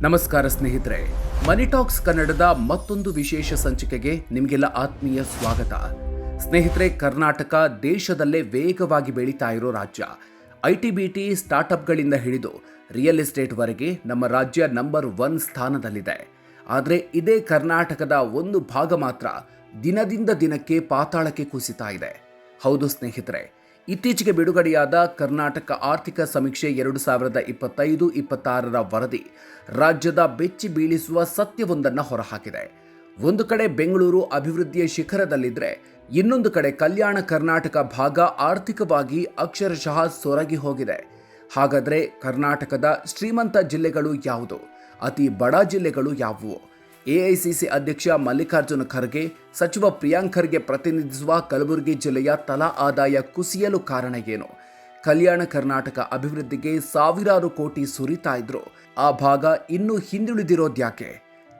ನಮಸ್ಕಾರ ಸ್ನೇಹಿತರೆ, ಮನಿ ಟಾಕ್ಸ್ ಕನ್ನಡದ ಮತ್ತೊಂದು ವಿಶೇಷ ಸಂಚಿಕೆಗೆ ನಿಮಗೆಲ್ಲ ಆತ್ಮೀಯ ಸ್ವಾಗತ. ಸ್ನೇಹಿತರೆ, ಕರ್ನಾಟಕ ದೇಶದಲ್ಲೇ ವೇಗವಾಗಿ ಬೆಳೀತಾ ಇರೋ ರಾಜ್ಯ. ಐಟಿ-ಬಿಟಿ ಸ್ಟಾರ್ಟ್ಅಪ್ಗಳಿಂದ ಹಿಡಿದು ರಿಯಲ್ ಎಸ್ಟೇಟ್ವರೆಗೆ ನಮ್ಮ ರಾಜ್ಯ ನಂಬರ್ 1 ಸ್ಥಾನದಲ್ಲಿದೆ. ಆದರೆ ಇದೇ ಕರ್ನಾಟಕದ ಒಂದು ಭಾಗ ಮಾತ್ರ ದಿನದಿಂದ ದಿನಕ್ಕೆ ಪಾತಾಳಕ್ಕೆ ಕುಸಿತಾ ಇದೆ. ಹೌದು ಸ್ನೇಹಿತರೆ, ಇತ್ತೀಚೆಗೆ ಬಿಡುಗಡೆಯಾದ ಕರ್ನಾಟಕ ಆರ್ಥಿಕ ಸಮೀಕ್ಷೆ 2025-26ರ ವರದಿ ರಾಜ್ಯದ ಬೆಚ್ಚಿ ಬೀಳಿಸುವ ಸತ್ಯವೊಂದನ್ನು ಹೊರಹಾಕಿದೆ. ಒಂದು ಕಡೆ ಬೆಂಗಳೂರು ಅಭಿವೃದ್ಧಿಯ ಶಿಖರದಲ್ಲಿದ್ದರೆ, ಇನ್ನೊಂದು ಕಡೆ ಕಲ್ಯಾಣ ಕರ್ನಾಟಕ ಭಾಗ ಆರ್ಥಿಕವಾಗಿ ಅಕ್ಷರಶಃ ಸೊರಗಿ ಹೋಗಿದೆ. ಹಾಗಾದರೆ ಕರ್ನಾಟಕದ ಶ್ರೀಮಂತ ಜಿಲ್ಲೆಗಳು ಯಾವುದು? ಅತಿ ಬಡ ಜಿಲ್ಲೆಗಳು ಯಾವುವು? ಎಐಸಿಸಿ ಅಧ್ಯಕ್ಷ ಮಲ್ಲಿಕಾರ್ಜುನ ಖರ್ಗೆ, ಸಚಿವ ಪ್ರಿಯಾಂಕ್ ಖರ್ಗೆ ಪ್ರತಿನಿಧಿಸುವ ಕಲಬುರಗಿ ಜಿಲ್ಲೆಯ ತಲಾ ಆದಾಯ ಕುಸಿಯಲು ಕಾರಣ ಏನು? ಕಲ್ಯಾಣ ಕರ್ನಾಟಕ ಅಭಿವೃದ್ಧಿಗೆ ಸಾವಿರಾರು ಕೋಟಿ ಸುರಿತಾ ಇದ್ರು, ಆ ಭಾಗ ಇನ್ನೂ ಹಿಂದುಳಿದಿರೋದ್ಯಾಕೆ?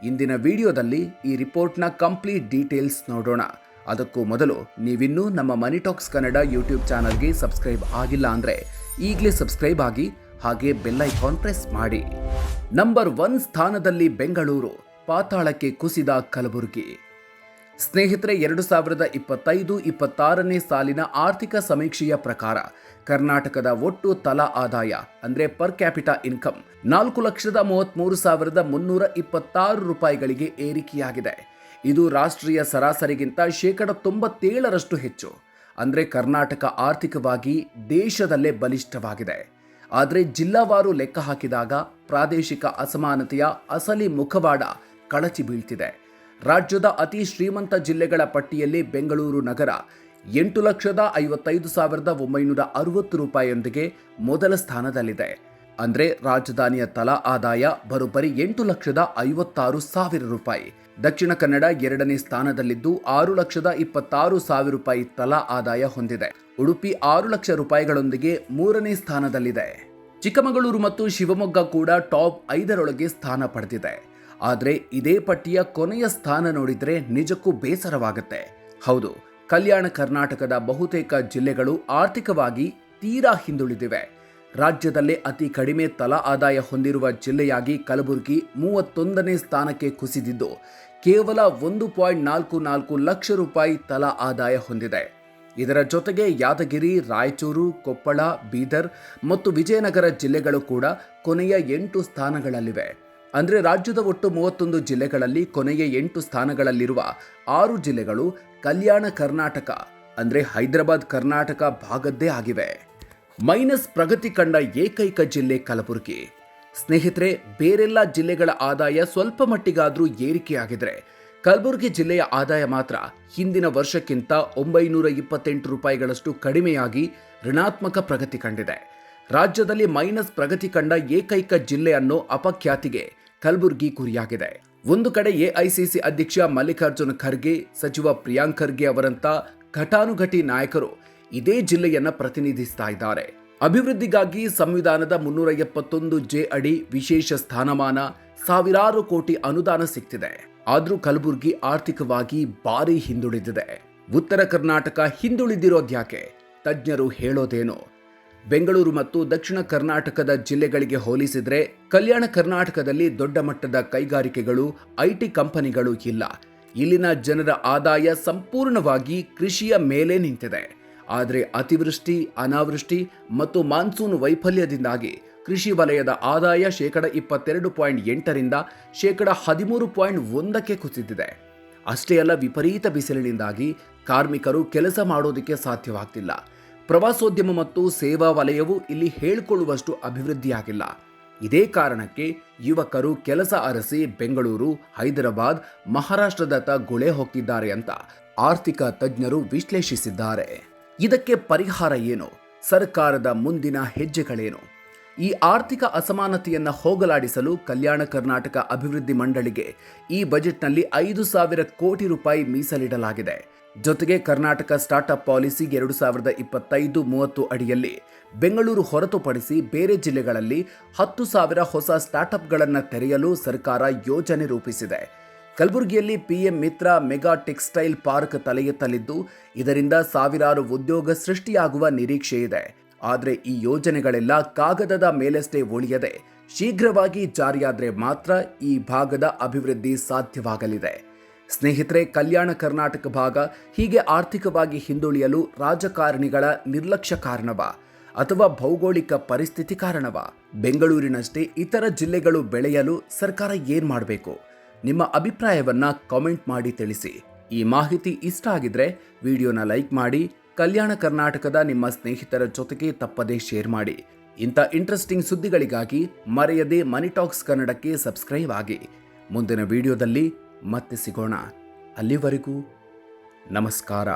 ಇಂದಿನ ವಿಡಿಯೋದಲ್ಲಿ ಈ ರಿಪೋರ್ಟ್ನ ಕಂಪ್ಲೀಟ್ ಡೀಟೇಲ್ಸ್ ನೋಡೋಣ. ಅದಕ್ಕೂ ಮೊದಲು ನೀವಿನ್ನೂ ನಮ್ಮ ಮನಿ ಟಾಕ್ಸ್ ಕನ್ನಡ ಯೂಟ್ಯೂಬ್ ಚಾನಲ್ಗೆ ಸಬ್ಸ್ಕ್ರೈಬ್ ಆಗಿಲ್ಲ ಅಂದರೆ ಈಗಲೇ ಸಬ್ಸ್ಕ್ರೈಬ್ ಆಗಿ, ಹಾಗೆ ಬೆಲ್ ಐಕಾನ್ ಪ್ರೆಸ್ ಮಾಡಿ. ನಂಬರ್ 1 ಸ್ಥಾನದಲ್ಲಿ ಬೆಂಗಳೂರು, ಪಾತಾಳಕ್ಕೆ ಕುಸಿದ ಕಲಬುರಗಿ. ಸ್ನೇಹಿತರೆ, 2025-26ನೇ ಸಾಲಿನ ಆರ್ಥಿಕ ಸಮೀಕ್ಷೆಯ ಪ್ರಕಾರ ಕರ್ನಾಟಕದ ಒಟ್ಟು ತಲಾ ಆದಾಯ ಅಂದರೆ ಪರ್ ಕ್ಯಾಪಿಟಾ ಇನ್ಕಮ್ 4,33,326 ರೂಪಾಯಿಗಳಿಗೆ ಏರಿಕೆಯಾಗಿದೆ. ಇದು ರಾಷ್ಟ್ರೀಯ ಸರಾಸರಿಗಿಂತ 97% ಹೆಚ್ಚು. ಅಂದರೆ ಕರ್ನಾಟಕ ಆರ್ಥಿಕವಾಗಿ ದೇಶದಲ್ಲೇ ಬಲಿಷ್ಠವಾಗಿದೆ. ಆದರೆ ಜಿಲ್ಲಾವಾರು ಲೆಕ್ಕ ಹಾಕಿದಾಗ ಪ್ರಾದೇಶಿಕ ಅಸಮಾನತೆಯ ಅಸಲಿ ಮುಖವಾಡ ಕಳಚಿ ಬೀಳ್ತಿದೆ. ರಾಜ್ಯದ ಅತಿ ಶ್ರೀಮಂತ ಜಿಲ್ಲೆಗಳ ಪಟ್ಟಿಯಲ್ಲಿ ಬೆಂಗಳೂರು ನಗರ 8,55,960 ರೂಪಾಯಿಯೊಂದಿಗೆ ಮೊದಲ ಸ್ಥಾನದಲ್ಲಿದೆ. ಅಂದರೆ ರಾಜಧಾನಿಯ ತಲಾ ಆದಾಯ ಬರೋಬ್ಬರಿ 8,56,000 ರೂಪಾಯಿ. ದಕ್ಷಿಣ ಕನ್ನಡ 2ನೇ ಸ್ಥಾನದಲ್ಲಿದ್ದು 6,26,000 ರೂಪಾಯಿ ತಲಾ ಆದಾಯ ಹೊಂದಿದೆ. ಉಡುಪಿ 6 ಲಕ್ಷ ರೂಪಾಯಿಗಳೊಂದಿಗೆ 3ನೇ ಸ್ಥಾನದಲ್ಲಿದೆ. ಚಿಕ್ಕಮಗಳೂರು ಮತ್ತು ಶಿವಮೊಗ್ಗ ಕೂಡ ಟಾಪ್ 5ರೊಳಗೆ ಸ್ಥಾನ ಪಡೆದಿದೆ. ಆದರೆ ಇದೇ ಪಟ್ಟಿಯ ಕೊನೆಯ ಸ್ಥಾನ ನೋಡಿದರೆ ನಿಜಕ್ಕೂ ಬೇಸರವಾಗುತ್ತೆ. ಹೌದು, ಕಲ್ಯಾಣ ಕರ್ನಾಟಕದ ಬಹುತೇಕ ಜಿಲ್ಲೆಗಳು ಆರ್ಥಿಕವಾಗಿ ತೀರಾ ಹಿಂದುಳಿದಿವೆ. ರಾಜ್ಯದಲ್ಲೇ ಅತಿ ಕಡಿಮೆ ತಲಾ ಆದಾಯ ಹೊಂದಿರುವ ಜಿಲ್ಲೆಯಾಗಿ ಕಲಬುರಗಿ 31ನೇ ಸ್ಥಾನಕ್ಕೆ ಕುಸಿದಿದ್ದು ಕೇವಲ 1.44 ಲಕ್ಷ ರೂಪಾಯಿ ತಲಾ ಆದಾಯ ಹೊಂದಿದೆ. ಇದರ ಜೊತೆಗೆ ಯಾದಗಿರಿ, ರಾಯಚೂರು, ಕೊಪ್ಪಳ, ಬೀದರ್ ಮತ್ತು ವಿಜಯನಗರ ಜಿಲ್ಲೆಗಳು ಕೂಡ ಕೊನೆಯ 8 ಸ್ಥಾನಗಳಲ್ಲಿವೆ. ಅಂದರೆ ರಾಜ್ಯದ ಒಟ್ಟು 31 ಜಿಲ್ಲೆಗಳಲ್ಲಿ ಕೊನೆಯ 8 ಸ್ಥಾನಗಳಲ್ಲಿರುವ 6 ಜಿಲ್ಲೆಗಳು ಕಲ್ಯಾಣ ಕರ್ನಾಟಕ ಅಂದರೆ ಹೈದರಾಬಾದ್ ಕರ್ನಾಟಕ ಭಾಗದ್ದೇ ಆಗಿವೆ. ಮೈನಸ್ ಪ್ರಗತಿ ಕಂಡ ಏಕೈಕ ಜಿಲ್ಲೆ ಕಲಬುರಗಿ. ಸ್ನೇಹಿತರೆ, ಬೇರೆಲ್ಲ ಜಿಲ್ಲೆಗಳ ಆದಾಯ ಸ್ವಲ್ಪ ಮಟ್ಟಿಗಾದರೂ ಏರಿಕೆಯಾಗಿದ್ರೆ, ಕಲಬುರಗಿ ಜಿಲ್ಲೆಯ ಆದಾಯ ಮಾತ್ರ ಹಿಂದಿನ ವರ್ಷಕ್ಕಿಂತ 928 ರೂಪಾಯಿಗಳಷ್ಟು ಕಡಿಮೆಯಾಗಿ ಋಣಾತ್ಮಕ ಪ್ರಗತಿ ಕಂಡಿದೆ. ರಾಜ್ಯದಲ್ಲಿ ಮೈನಸ್ ಪ್ರಗತಿ ಕಂಡ ಏಕೈಕ ಜಿಲ್ಲೆ ಅನ್ನೋ ಅಪಖ್ಯಾತಿಗೆ ಕಲಬುರಗಿ ಗುರಿಯಾಗಿದೆ. ಒಂದು ಕಡೆ ಎಐಸಿಸಿ ಅಧ್ಯಕ್ಷ ಮಲ್ಲಿಕಾರ್ಜುನ ಖರ್ಗೆ, ಸಚಿವ ಪ್ರಿಯಾಂಕ್ ಖರ್ಗೆ ಅವರಂತ ಘಟಾನುಘಟಿ ನಾಯಕರು ಇದೇ ಜಿಲ್ಲೆಯನ್ನ ಪ್ರತಿನಿಧಿಸ್ತಾ ಇದ್ದಾರೆ. ಅಭಿವೃದ್ಧಿಗಾಗಿ ಸಂವಿಧಾನದ 371(j) ಅಡಿ ವಿಶೇಷ ಸ್ಥಾನಮಾನ, ಸಾವಿರಾರು ಕೋಟಿ ಅನುದಾನ ಸಿಗ್ತಿದೆ. ಆದ್ರೂ ಕಲಬುರಗಿ ಆರ್ಥಿಕವಾಗಿ ಭಾರಿ ಹಿಂದುಳಿದಿದೆ. ಉತ್ತರ ಕರ್ನಾಟಕ ಹಿಂದುಳಿದಿರೋದ್ಯಾಕೆ? ತಜ್ಞರು ಹೇಳೋದೇನು? ಬೆಂಗಳೂರು ಮತ್ತು ದಕ್ಷಿಣ ಕರ್ನಾಟಕದ ಜಿಲ್ಲೆಗಳಿಗೆ ಹೋಲಿಸಿದರೆ ಕಲ್ಯಾಣ ಕರ್ನಾಟಕದಲ್ಲಿ ದೊಡ್ಡ ಮಟ್ಟದ ಕೈಗಾರಿಕೆಗಳು, ಐಟಿ ಕಂಪನಿಗಳು ಇಲ್ಲ. ಇಲ್ಲಿನ ಜನರ ಆದಾಯ ಸಂಪೂರ್ಣವಾಗಿ ಕೃಷಿಯ ಮೇಲೆ ನಿಂತಿದೆ. ಆದರೆ ಅತಿವೃಷ್ಟಿ, ಅನಾವೃಷ್ಟಿ ಮತ್ತು ಮಾನ್ಸೂನ್ ವೈಫಲ್ಯದಿಂದಾಗಿ ಕೃಷಿ ವಲಯದ ಆದಾಯ 22.8ರಿಂದ 13.1ಕ್ಕೆ ಕುಸಿದಿದೆ. ಅಷ್ಟೇ ಅಲ್ಲ, ವಿಪರೀತ ಬಿಸಿಲಿನಿಂದಾಗಿ ಕಾರ್ಮಿಕರು ಕೆಲಸ ಮಾಡೋದಕ್ಕೆ ಸಾಧ್ಯವಾಗ್ತಿಲ್ಲ. ಪ್ರವಾಸೋದ್ಯಮ ಮತ್ತು ಸೇವಾ ವಲಯವು ಇಲ್ಲಿ ಹೇಳಿಕೊಳ್ಳುವಷ್ಟು ಅಭಿವೃದ್ಧಿಯಾಗಿಲ್ಲ. ಇದೇ ಕಾರಣಕ್ಕೆ ಯುವಕರು ಕೆಲಸ ಅರಸಿ ಬೆಂಗಳೂರು, ಹೈದರಾಬಾದ್, ಮಹಾರಾಷ್ಟ್ರದತ್ತ ಗುಳೆ ಹೋಗ್ತಿದ್ದಾರೆ ಅಂತ ಆರ್ಥಿಕ ತಜ್ಞರು ವಿಶ್ಲೇಷಿಸಿದ್ದಾರೆ. ಇದಕ್ಕೆ ಪರಿಹಾರ ಏನು? ಸರ್ಕಾರದ ಮುಂದಿನ ಹೆಜ್ಜೆಗಳೇನು? ಈ ಆರ್ಥಿಕ ಅಸಮಾನತೆಯನ್ನು ಹೋಗಲಾಡಿಸಲು ಕಲ್ಯಾಣ ಕರ್ನಾಟಕ ಅಭಿವೃದ್ಧಿ ಮಂಡಳಿಗೆ ಈ ಬಜೆಟ್ನಲ್ಲಿ 5,000 ಕೋಟಿ ರೂಪಾಯಿ ಮೀಸಲಿಡಲಾಗಿದೆ. ಜೊತೆಗೆ ಕರ್ನಾಟಕ ಸ್ಟಾರ್ಟ್ಅಪ್ ಪಾಲಿಸಿ 2025-30 ಅಡಿಯಲ್ಲಿ ಬೆಂಗಳೂರು ಹೊರತುಪಡಿಸಿ ಬೇರೆ ಜಿಲ್ಲೆಗಳಲ್ಲಿ 10,000 ಹೊಸ ಸ್ಟಾರ್ಟ್ಅಪ್ಗಳನ್ನು ತೆರೆಯಲು ಸರ್ಕಾರ ಯೋಜನೆ ರೂಪಿಸಿದೆ. ಕಲಬುರಗಿಯಲ್ಲಿ ಪಿಎಂ ಮಿತ್ರ ಮೆಗಾ ಟೆಕ್ಸ್ಟೈಲ್ ಪಾರ್ಕ್ ತಲೆ ಎತ್ತಲಿದ್ದು, ಇದರಿಂದ ಸಾವಿರಾರು ಉದ್ಯೋಗ ಸೃಷ್ಟಿಯಾಗುವ ನಿರೀಕ್ಷೆ ಇದೆ. ಆದರೆ ಈ ಯೋಜನೆಗಳೆಲ್ಲ ಕಾಗದದ ಮೇಲಷ್ಟೇ ಉಳಿಯದೆ ಶೀಘ್ರವಾಗಿ ಜಾರಿಯಾದರೆ ಮಾತ್ರ ಈ ಭಾಗದ ಅಭಿವೃದ್ಧಿ ಸಾಧ್ಯವಾಗಲಿದೆ. ಸ್ನೇಹಿತರೆ, ಕಲ್ಯಾಣ ಕರ್ನಾಟಕ ಭಾಗ ಹೀಗೆ ಆರ್ಥಿಕವಾಗಿ ಹಿಂದುಳಿಯಲು ರಾಜಕಾರಣಿಗಳ ನಿರ್ಲಕ್ಷ್ಯ ಕಾರಣವಾ ಅಥವಾ ಭೌಗೋಳಿಕ ಪರಿಸ್ಥಿತಿ ಕಾರಣವಾ? ಬೆಂಗಳೂರಿನಷ್ಟೇ ಇತರ ಜಿಲ್ಲೆಗಳು ಬೆಳೆಯಲು ಸರ್ಕಾರ ಏನ್ ಮಾಡಬೇಕು? ನಿಮ್ಮ ಅಭಿಪ್ರಾಯವನ್ನ ಕಾಮೆಂಟ್ ಮಾಡಿ ತಿಳಿಸಿ. ಈ ಮಾಹಿತಿ ಇಷ್ಟ ಆಗಿದ್ರೆ ವಿಡಿಯೋನ ಲೈಕ್ ಮಾಡಿ, ಕಲ್ಯಾಣ ಕರ್ನಾಟಕದ ನಿಮ್ಮ ಸ್ನೇಹಿತರ ಜೊತೆಗೆ ತಪ್ಪದೇ ಶೇರ್ ಮಾಡಿ. ಇಂಥ ಇಂಟ್ರೆಸ್ಟಿಂಗ್ ಸುದ್ದಿಗಳಿಗಾಗಿ ಮರೆಯದೆ ಮನಿ ಟಾಕ್ಸ್ ಕನ್ನಡಕ್ಕೆ ಸಬ್ಸ್ಕ್ರೈಬ್ ಆಗಿ. ಮುಂದಿನ ವಿಡಿಯೋದಲ್ಲಿ ಮತ್ತೆ ಸಿಗೋಣ. ಅಲ್ಲಿವರೆಗೂ ನಮಸ್ಕಾರ.